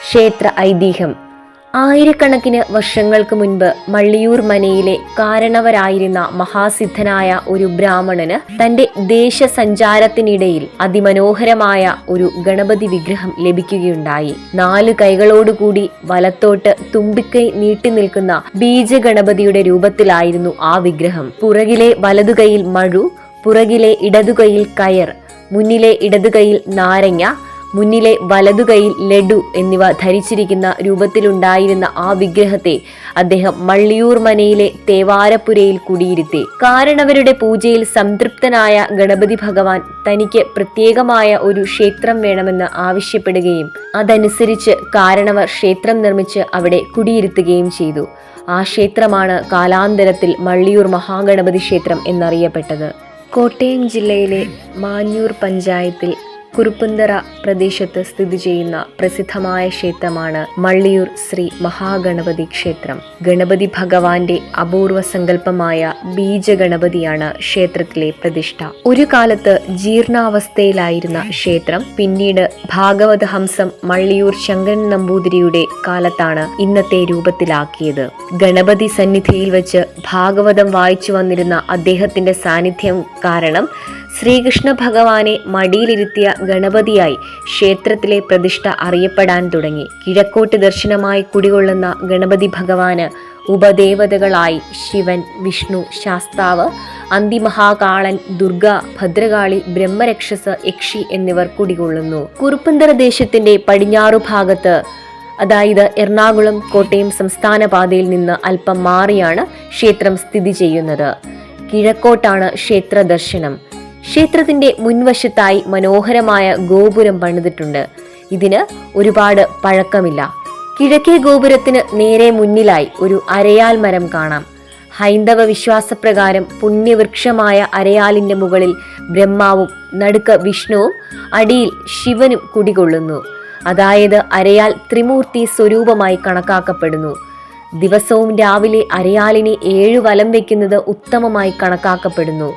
ക്ഷേത്ര ഐതിഹ്യം. ആയിരക്കണക്കിന് വർഷങ്ങൾക്ക് മുൻപ് മള്ളിയൂർ മനയിലെ കാരണവരായിരുന്ന മഹാസിദ്ധനായ ഒരു ബ്രാഹ്മണന് തന്റെ ദേശസഞ്ചാരത്തിനിടയിൽ അതിമനോഹരമായ ഒരു ഗണപതി വിഗ്രഹം ലഭിക്കുകയുണ്ടായി. 4 കൈകളോടുകൂടി വലത്തോട്ട് തുമ്പിക്കൈ നീട്ടി നിൽക്കുന്ന ബീജഗണപതിയുടെ രൂപത്തിലായിരുന്നു ആ വിഗ്രഹം. പുറകിലെ വലതുകൈയിൽ മഴു, പുറകിലെ ഇടതുകൈയിൽ കയർ, മുന്നിലെ ഇടതുകൈയിൽ നാരങ്ങ, മുന്നിലെ വലതുകൈയിൽ ലഡു എന്നിവ ധരിച്ചിരിക്കുന്ന രൂപത്തിലുണ്ടായിരുന്ന ആ വിഗ്രഹത്തെ അദ്ദേഹം മള്ളിയൂർ മനയിലെ തേവാരപ്പുരയിൽ കുടിയിരുത്തി. കാരണവരുടെ പൂജയിൽ സംതൃപ്തനായ ഗണപതി ഭഗവാൻ തനിക്ക് പ്രത്യേകമായ ഒരു ക്ഷേത്രം വേണമെന്ന് ആവശ്യപ്പെടുകയും അതനുസരിച്ച് കാരണവർ ക്ഷേത്രം നിർമ്മിച്ച് അവിടെ കുടിയിരുത്തുകയും ചെയ്തു. ആ ക്ഷേത്രമാണ് കാലാന്തരത്തിൽ മള്ളിയൂർ മഹാഗണപതി ക്ഷേത്രം എന്നറിയപ്പെട്ടത്. കോട്ടയം ജില്ലയിലെ മാഞ്ഞൂർ പഞ്ചായത്തിൽ കുറുപ്പന്തറ പ്രദേശത്ത് സ്ഥിതി ചെയ്യുന്ന പ്രസിദ്ധമായ ക്ഷേത്രമാണ് മള്ളിയൂർ ശ്രീ മഹാഗണപതി ക്ഷേത്രം. ഗണപതി ഭഗവാന്റെ അപൂർവ സങ്കല്പമായ ബീജഗണപതിയാണ് ക്ഷേത്രത്തിലെ പ്രതിഷ്ഠ. ഒരു കാലത്ത് ജീർണാവസ്ഥയിലായിരുന്ന ക്ഷേത്രം പിന്നീട് ഭാഗവത ഹംസം മള്ളിയൂർ ശങ്കരൻ നമ്പൂതിരിയുടെ കാലത്താണ് ഇന്നത്തെ രൂപത്തിലാക്കിയത്. ഗണപതി സന്നിധിയിൽ വെച്ച് ഭാഗവതം വായിച്ചു വന്നിരുന്ന അദ്ദേഹത്തിന്റെ സാന്നിധ്യം കാരണം ശ്രീകൃഷ്ണ ഭഗവാനെ മടിയിലിരുത്തിയ ഗണപതിയായി ക്ഷേത്രത്തിലെ പ്രതിഷ്ഠ അറിയപ്പെടാൻ തുടങ്ങി. കിഴക്കോട്ട് ദർശനമായി കുടികൊള്ളുന്ന ഗണപതി ഭഗവാന് ഉപദേവതകളായി ശിവൻ, വിഷ്ണു, ശാസ്താവ്, അന്തിമഹാകാളൻ, ദുർഗ, ഭദ്രകാളി, ബ്രഹ്മരക്ഷസ്, യക്ഷി എന്നിവർ കുടികൊള്ളുന്നു. കുറുപ്പന്തറ ദേശത്തിന്റെ പടിഞ്ഞാറു ഭാഗത്ത്, അതായത് എറണാകുളം കോട്ടയം സംസ്ഥാന പാതയിൽ നിന്ന് അല്പം മാറിയാണ് ക്ഷേത്രം സ്ഥിതി ചെയ്യുന്നത്. കിഴക്കോട്ടാണ് ക്ഷേത്ര ദർശനം. ക്ഷേത്രത്തിന്റെ മുൻവശത്തായി മനോഹരമായ ഗോപുരം പണിതിട്ടുണ്ട്. ഇതിന് ഒരുപാട് പഴക്കമില്ല. കിഴക്കേ ഗോപുരത്തിന് നേരെ മുന്നിലായി ഒരു അരയാൽ മരം കാണാം. ഹൈന്ദവ വിശ്വാസപ്രകാരം പുണ്യവൃക്ഷമായ അരയാലിന്റെ മുകളിൽ ബ്രഹ്മാവും നടുക്ക് വിഷ്ണുവും അടിയിൽ ശിവനും കുടികൊള്ളുന്നു. അതായത് അരയാൽ ത്രിമൂർത്തി സ്വരൂപമായി കണക്കാക്കപ്പെടുന്നു. ദിവസവും രാവിലെ അരയാലിനെ 7 വലം വെക്കുന്നത് ഉത്തമമായി കണക്കാക്കപ്പെടുന്നു.